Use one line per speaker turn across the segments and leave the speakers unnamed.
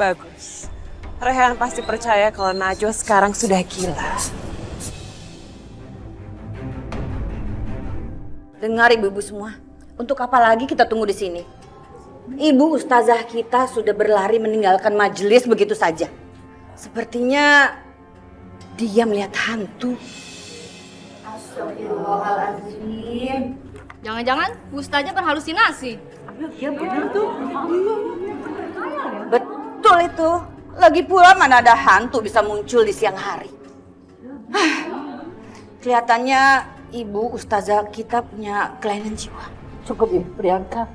Bagus. Rehan pasti percaya kalau Najwa sekarang sudah gila.
Dengar ibu-ibu semua, untuk apa lagi kita tunggu di sini? Ibu ustazah kita sudah berlari meninggalkan majelis begitu saja. Sepertinya dia melihat hantu. Astagfirullahaladzim.
Jangan-jangan ustaznya berhalusinasi.
Iya benar tuh. Betul itu. Lagi pula mana ada hantu bisa muncul di siang hari. Kelihatannya ibu ustazah kita punya kelainan jiwa.
Cukup Ibu Priyanka.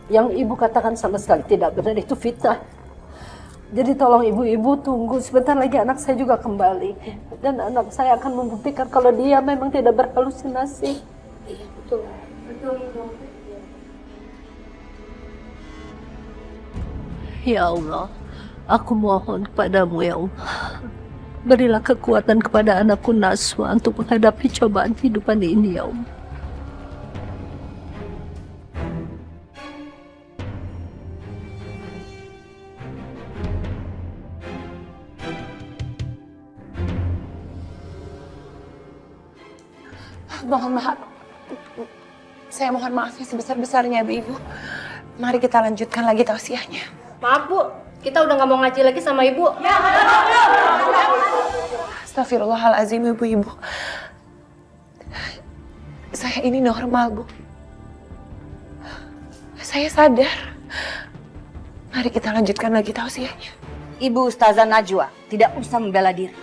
Yang Ibu katakan sama sekali tidak benar, itu fitnah. Jadi tolong ibu-ibu tunggu, sebentar lagi anak saya juga kembali. Dan anak saya akan membuktikan kalau dia memang tidak berhalusinasi.
Iya betul.
Ya Allah, aku mohon kepadamu ya Allah. Berilah kekuatan kepada anakku Naswa untuk menghadapi cobaan kehidupan ini ya Allah.
Mohon maaf. Saya mohon maaf yang sebesar-besarnya, Ibu. Mari kita lanjutkan lagi tausiahnya.
Maaf Bu, kita udah gak mau ngaji lagi sama ibu.
Astagfirullahaladzim, Ibu-Ibu. Saya ini normal, Bu. Saya sadar. Mari kita lanjutkan lagi tausiahnya.
Ibu ustazah Najwa tidak usah membela diri.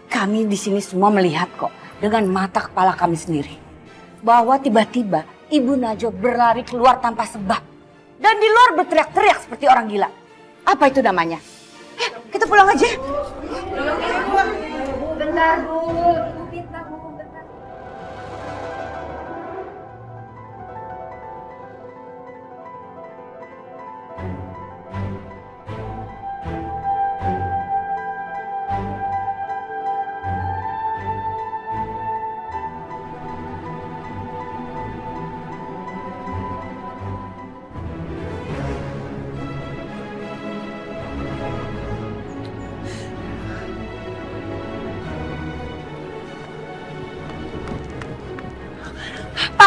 Kami di sini semua melihat kok dengan mata kepala kami sendiri bahwa tiba-tiba Ibu Najwa berlari keluar tanpa sebab dan di luar berteriak-teriak seperti orang gila. Apa itu namanya? Kita pulang aja.
Bentar Bu, Ibu minta Bu, bentar.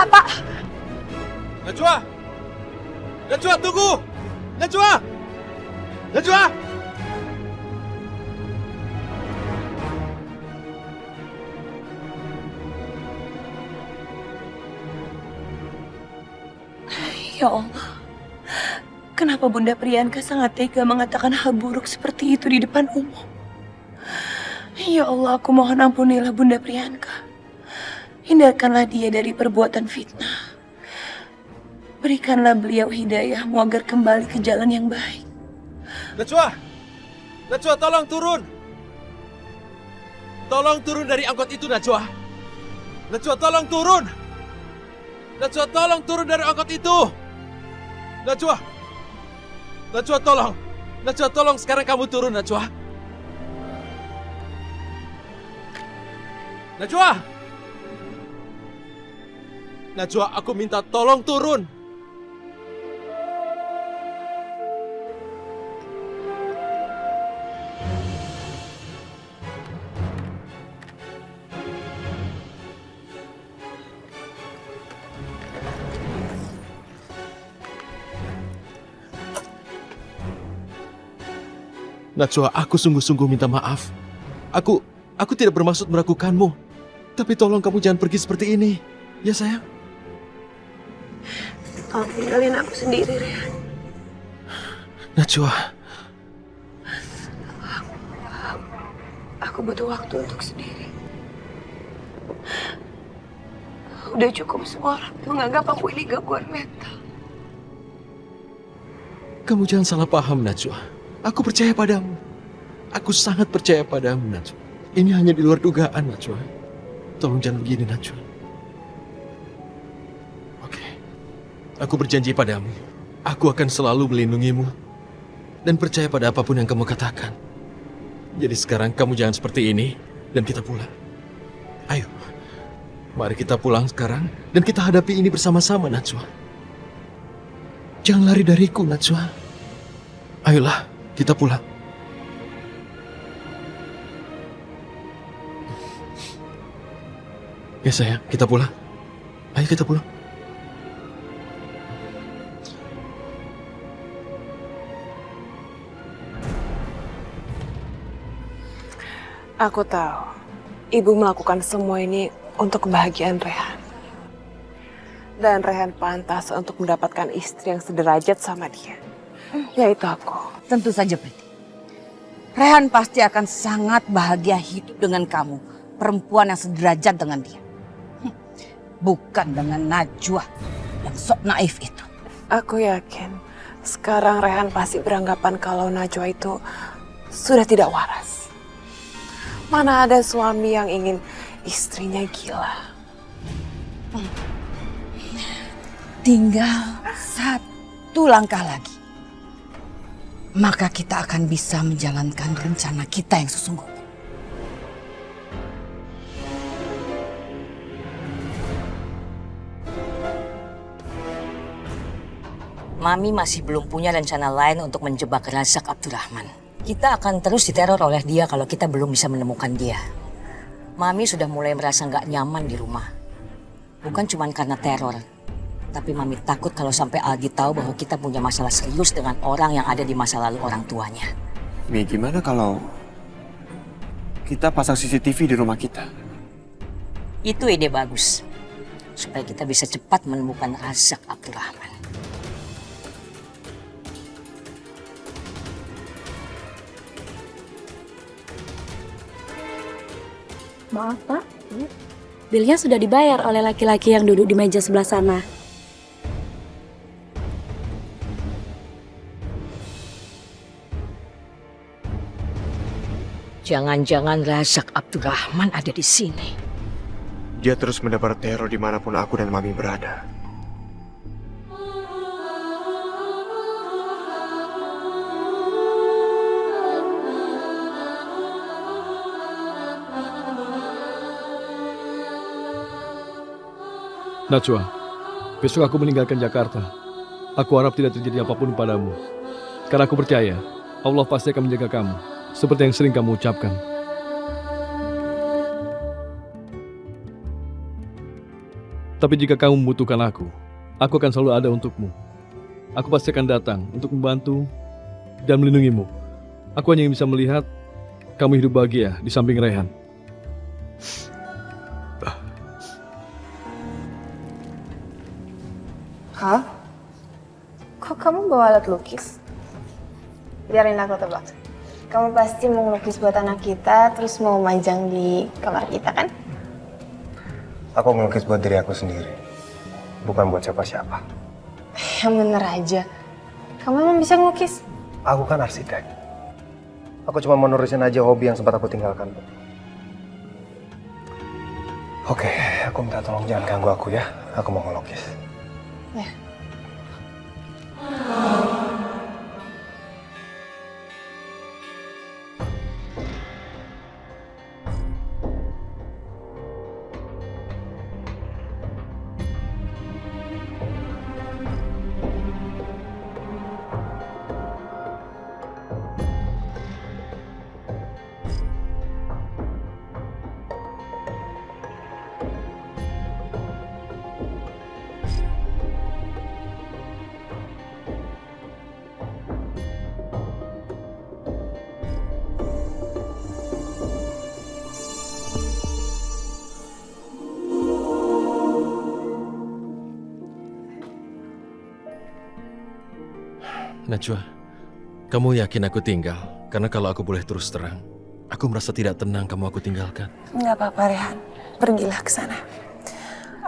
Pak.
Najwa! Najwa, tunggu! Najwa! Najwa!
Ya Allah. Kenapa Bunda Priyanka sangat tega mengatakan hal buruk seperti itu di depan umum? Ya Allah, aku mohon ampunilah Bunda Priyanka. Hindarkanlah dia dari perbuatan fitnah. Berikanlah beliau hidayahmu agar kembali ke jalan yang baik.
Najwa! Najwa, tolong turun! Tolong turun dari angkot itu, Najwa! Najwa, tolong turun! Najwa, tolong turun dari angkot itu! Najwa! Najwa, tolong! Najwa, tolong sekarang kamu turun, Najwa! Najwa! Najwa, aku minta tolong turun! Najwa, aku sungguh-sungguh minta maaf. Aku tidak bermaksud meragukanmu. Tapi tolong kamu jangan pergi seperti ini. Ya sayang?
Tolong tinggalin aku sendiri, Rehan.
Najwa.
Aku butuh waktu untuk sendiri. Udah cukup semua orang menganggap aku ini gangguan mental.
Kamu jangan salah paham, Najwa. Aku percaya padamu. Aku sangat percaya padamu, Najwa. Ini hanya di luar dugaan, Najwa. Tolong jangan begini, Najwa. Oke. Aku berjanji padamu. Aku akan selalu melindungimu. Dan percaya pada apapun yang kamu katakan. Jadi sekarang kamu jangan seperti ini. Dan kita pulang. Ayo. Mari kita pulang sekarang. Dan kita hadapi ini bersama-sama, Najwa. Jangan lari dariku, Najwa. Ayolah, Kita pulang. Ya sayang, kita pulang. Ayo kita pulang.
Aku tahu, ibu melakukan semua ini untuk kebahagiaan Rehan. Dan Rehan pantas untuk mendapatkan istri yang sederajat sama dia. Yaitu aku.
Tentu saja, Priti. Rehan pasti akan sangat bahagia hidup dengan kamu, perempuan yang sederajat dengan dia. Bukan dengan Najwa yang sok naif itu.
Aku yakin sekarang Rehan pasti beranggapan kalau Najwa itu sudah tidak waras. Mana ada suami yang ingin istrinya gila.
Tinggal satu langkah lagi. Maka kita akan bisa menjalankan rencana kita yang sesungguhnya. Mami masih belum punya rencana lain untuk menjebak Razak Abdurrahman. Kita akan terus diteror oleh dia kalau kita belum bisa menemukan dia. Mami sudah mulai merasa nggak nyaman di rumah. Bukan cuma karena teror. Tapi Mami takut kalau sampai Aldi tahu bahwa kita punya masalah serius dengan orang yang ada di masa lalu orang tuanya.
Mi, gimana kalau kita pasang CCTV di rumah kita?
Itu ide bagus. Supaya kita bisa cepat menemukan Razak Abdurrahman.
Maaf, Pak. Bilnya sudah dibayar oleh laki-laki yang duduk di meja sebelah sana.
Jangan-jangan Razak Abdurrahman ada di sini.
Dia terus menebar teror dimanapun aku dan Mami berada.
Najwa, besok aku meninggalkan Jakarta. Aku harap tidak terjadi apapun padamu. Karena aku percaya, Allah pasti akan menjaga kamu. Seperti yang sering kamu ucapkan. Tapi jika kamu membutuhkan aku akan selalu ada untukmu. Aku pasti akan datang untuk membantu dan melindungimu. Aku hanya ingin bisa melihat kamu hidup bahagia di samping Rehan.
Hah? Kok kamu bawa alat lukis? Biarin aku tebak. Kamu pasti mau ngelukis buat anak kita, terus mau majang di kamar kita, kan?
Aku melukis buat diri aku sendiri, bukan buat siapa-siapa.
Yang bener aja. Kamu emang bisa ngelukis?
Aku kan arsitek. Aku cuma mau nurusin aja hobi yang sempat aku tinggalkan. Oke, aku minta tolong jangan ganggu aku ya. Aku mau ngelukis.
Ya.
Najwa, kamu yakin aku tinggal? Karena kalau aku boleh terus terang, aku merasa tidak tenang kamu aku tinggalkan.
Nggak apa-apa, Rehan. Pergilah ke sana.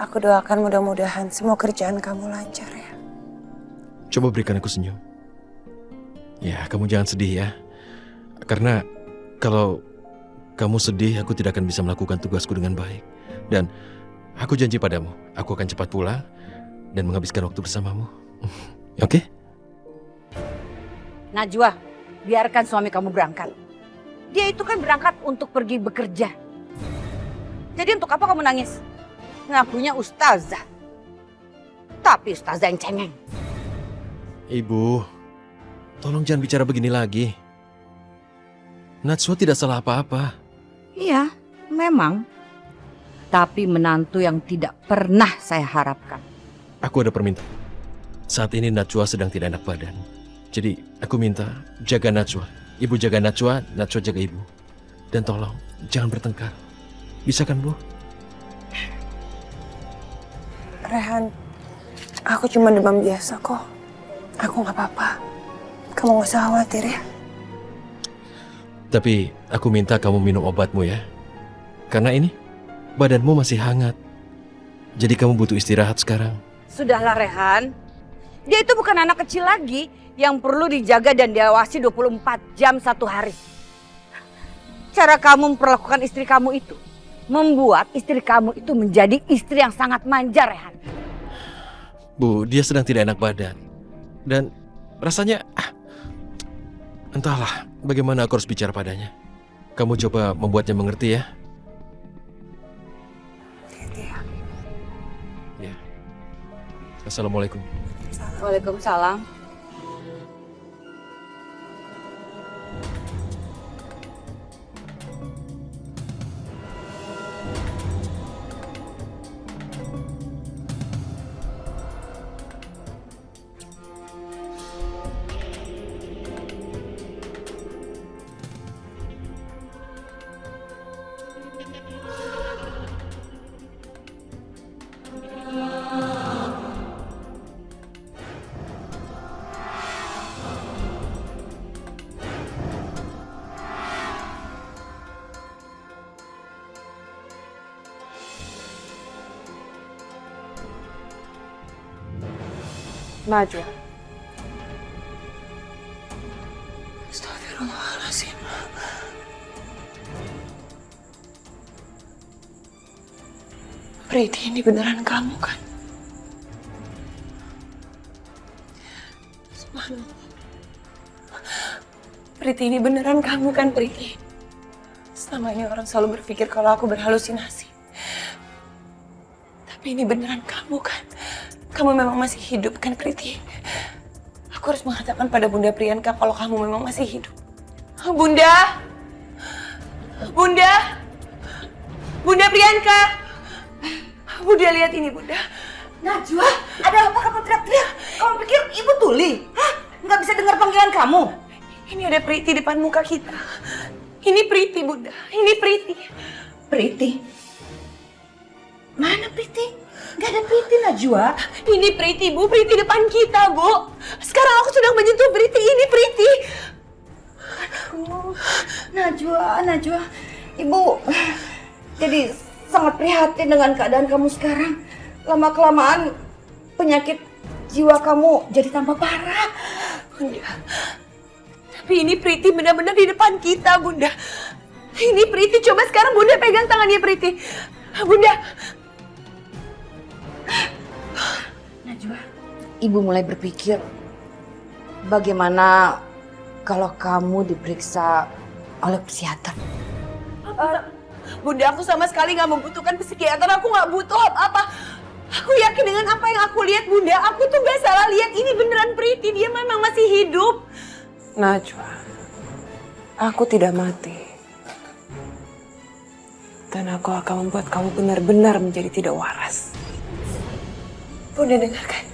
Aku doakan mudah-mudahan semua kerjaan kamu lancar ya.
Coba berikan aku senyum. Ya, kamu jangan sedih ya. Karena kalau kamu sedih, aku tidak akan bisa melakukan tugasku dengan baik. Dan aku janji padamu, aku akan cepat pulang dan menghabiskan waktu bersamamu. Oke?
Najwa, biarkan suami kamu berangkat. Dia itu kan berangkat untuk pergi bekerja. Jadi untuk apa kamu nangis? Ngakunya ustazah. Tapi ustazah yang cengeng.
Ibu, tolong jangan bicara begini lagi. Najwa tidak salah apa-apa.
Iya, memang. Tapi menantu yang tidak pernah saya harapkan.
Aku ada permintaan. Saat ini Najwa sedang tidak enak badan. Jadi aku minta jaga Najwa. Ibu jaga Najwa, Najwa jaga ibu. Dan tolong jangan bertengkar. Bisa kan, Bu?
Rehan, aku cuma demam biasa kok. Aku nggak apa-apa. Kamu nggak usah khawatir ya.
Tapi aku minta kamu minum obatmu ya. Karena ini badanmu masih hangat. Jadi kamu butuh istirahat sekarang.
Sudahlah Rehan. Dia itu bukan anak kecil lagi yang perlu dijaga dan diawasi 24 jam satu hari. Cara kamu memperlakukan istri kamu itu membuat istri kamu itu menjadi istri yang sangat manja, Rehan.
Bu, dia sedang tidak enak badan. Dan rasanya entahlah bagaimana aku harus bicara padanya. Kamu coba membuatnya mengerti ya. Ya. Assalamualaikum.
Waalaikumsalam.
Najwa,
Astagfirullahaladzim. Priti, ini beneran kamu kan? Subhanallah. Priti, ini beneran kamu kan, Priti? Selama ini orang selalu berpikir kalau aku berhalusinasi. Tapi ini beneran kamu kan? Kamu memang masih hidup kan, Priti? Aku harus mengatakan pada Bunda Priyanka kalau kamu memang masih hidup. Bunda! Bunda! Bunda Priyanka! Bunda, lihat ini, Bunda.
Najwa, ada apa kamu teriak-teriak? Kamu pikir ibu tuli? Hah? Nggak bisa dengar panggilan kamu?
Ini ada Priti depan muka kita. Ini Priti, Bunda. Ini Priti.
Priti? Mana Priti? Nggak ada Priti, Najwa.
Ini Priti, Bu. Priti depan kita, Bu. Sekarang aku sedang menyentuh Priti. Ini Priti.
Aduh, Najwa. Ibu jadi sangat prihatin dengan keadaan kamu sekarang. Lama-kelamaan penyakit jiwa kamu jadi tambah parah.
Bunda. Tapi ini Priti benar-benar di depan kita, Bunda. Ini Priti. Coba sekarang Bunda pegang tangannya Priti. Bunda.
Najwa, ibu mulai berpikir bagaimana kalau kamu diperiksa oleh psikiater.
Bunda, aku sama sekali nggak membutuhkan psikiater. Aku nggak butuh apa-apa. Aku yakin dengan apa yang aku lihat, Bunda. Aku tuh nggak salah lihat. Ini beneran Priti. Dia memang masih hidup.
Najwa, aku tidak mati. Dan aku akan membuat kamu benar-benar menjadi tidak waras.
Bunda dengarkan.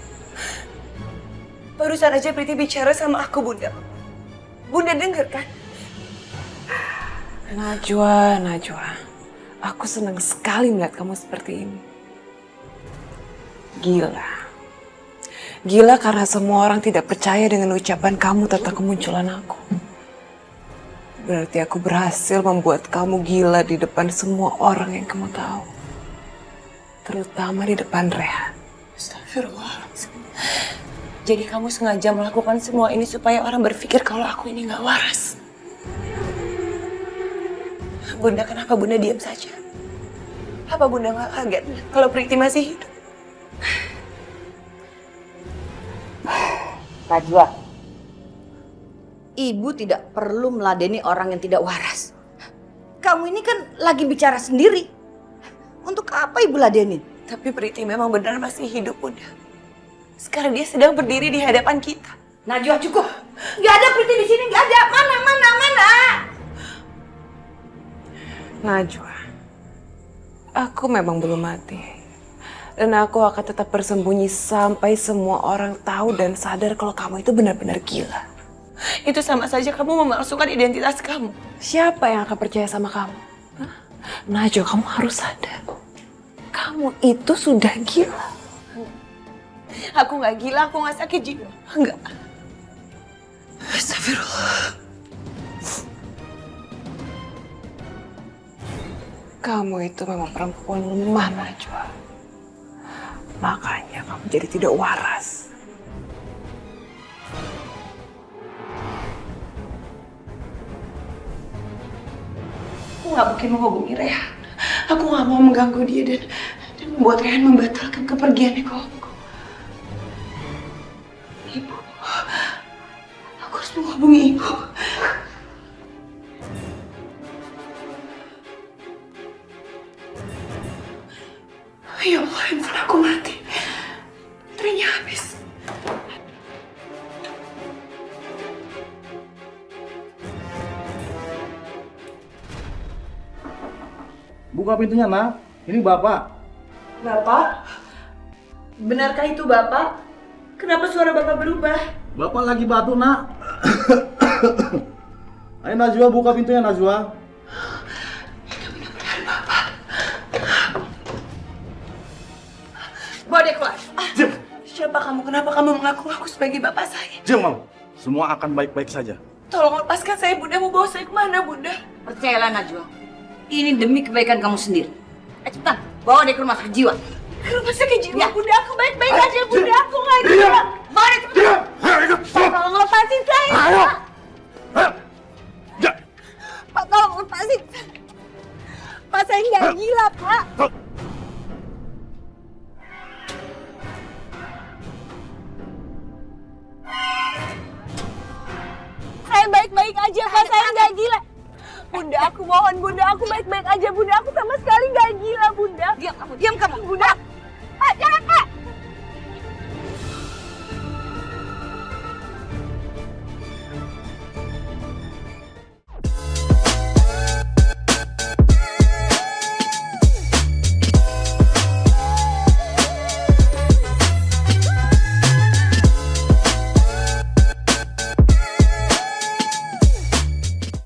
Barusan aja Priti bicara sama aku, Bunda. Bunda dengarkan.
Najwa. Aku senang sekali melihat kamu seperti ini. Gila karena semua orang tidak percaya dengan ucapan kamu tentang kemunculan aku. Berarti aku berhasil membuat kamu gila di depan semua orang yang kamu tahu. Terutama di depan Rehan.
Astagfirullahaladzim. Jadi kamu sengaja melakukan semua ini supaya orang berpikir kalau aku ini nggak waras. Bunda, kenapa Bunda diam saja? Apa Bunda nggak kaget kalau Priti masih hidup?
Najwa, ibu tidak perlu meladeni orang yang tidak waras. Kamu ini kan lagi bicara sendiri. Untuk apa ibu ladeni?
Tapi Priti memang benar masih hidup, Bunda. Sekarang dia sedang berdiri di hadapan kita.
Najwa, cukup. Nggak ada Priti di sini, nggak ada. Mana?
Najwa, aku memang belum mati. Dan aku akan tetap bersembunyi sampai semua orang tahu dan sadar kalau kamu itu benar-benar gila.
Itu sama saja kamu memalsukan identitas kamu.
Siapa yang akan percaya sama kamu? Hah? Najwa, kamu harus sadar. Kamu itu sudah gila.
Aku nggak gila, aku nggak sakit jiwa. Enggak. Astagfirullah.
Kamu itu memang perempuan lemah, Najwa. Makanya kamu jadi tidak waras.
Aku nggak mungkin menghubungi Rehan. Aku nggak mau mengganggu dia dan membuat Rehan membatalkan kepergiannya ke Hong Kong. Ibu, aku harus menghubungi ibu. Ya Allah, handphone aku mati. Baterainya habis.
Buka pintunya, Nak. Ini Bapak.
Bapak? Benarkah itu Bapak? Kenapa suara Bapak berubah?
Bapak lagi batuk, Nak. Ayo Najwa, buka pintunya, Najwa.
Itu benar-benar Bapak. Bawa dia keluar.
Diam.
Siapa kamu? Kenapa kamu mengaku-ngaku sebagai bapak saya?
Diam kamu. Semua akan baik-baik saja.
Tolong lepaskan saya, Bunda. Mau bawa saya kemana, Bunda?
Percayalah Najwa, ini demi kebaikan kamu sendiri. Cepetan, bawa dia ke rumah sakit jiwa.
Ke rumah sakit jiwa,
Ya.
Bunda. Aku baik-baik aja, Bunda. Aku nggak gila.
Bawa dia cepetan. Tolong lepasin saya.
Pak, tolong lepasin. Pak, saya nggak gila, Pak. Saya baik-baik aja, Pak. Saya nggak gila. Bunda, aku mohon, Bunda. Aku baik-baik aja, Bunda. Aku sama sekali nggak gila, Bunda.
Diam kamu.
Bunda.